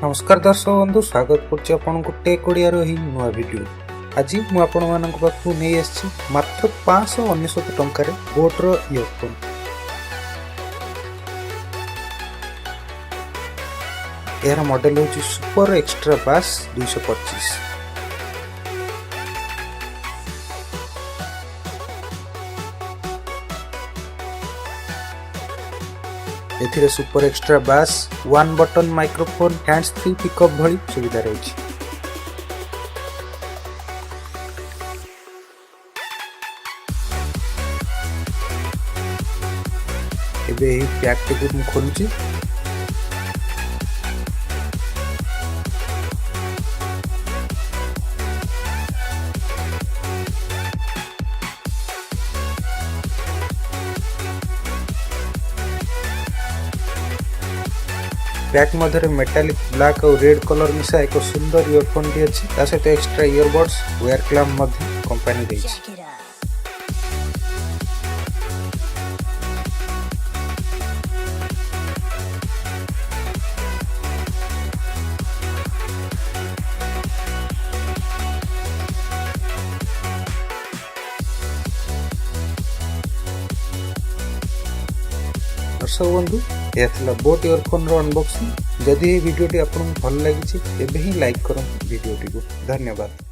नमस्कार दर्शक बंधु, स्वागत करछि आपनको टेकोडिया रो ही नुआ वीडियो। आज मु आपण मानक पाखु नै आछि मात्र 599 टंका रे बोट रो इयरफोन। एरा मॉडल होछि सुपर एक्स्ट्रा बास 225। एथिरे super extra bass, one button microphone, hands free pickup भली सुविधा रही। एबे एही पैक टिकट मु खोलुची। पैक मध्य मेटालिक ब्लैक और रेड कलर मिसा एक सुंदर इयरफोन टी अच्छी सहित एक्स्ट्रा इयरबड्स वेयर क्लैम्प मध्य कंपनी देछि। दर्शक बंधु, यह बोट इयरफोन रो अनबॉक्सिंग। जदि ये वीडियो आपको भल लगी तेबे ही लाइक करो वीडियो टी को। धन्यवाद।